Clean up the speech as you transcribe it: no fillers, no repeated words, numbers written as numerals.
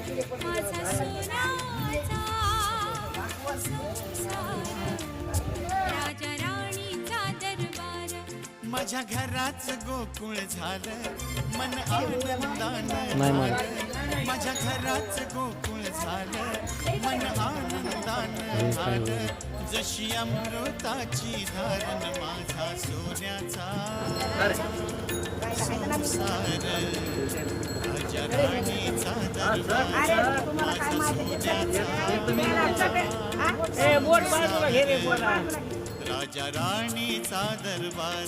माझा सोन्याचा संसार, राजा राणीचा दरबार. माझ्या घराच गोकुळ झालं, मन आनंदानं झालं. माझ्या घराच गोकुळ झालं, मन आनंदानं झालं. जशी अमृताची धारण माझा सोन्याचा संसार, राजा राणीचा दरबार. माझा सोन्याचा संसार, राजा राणीचा दरबार.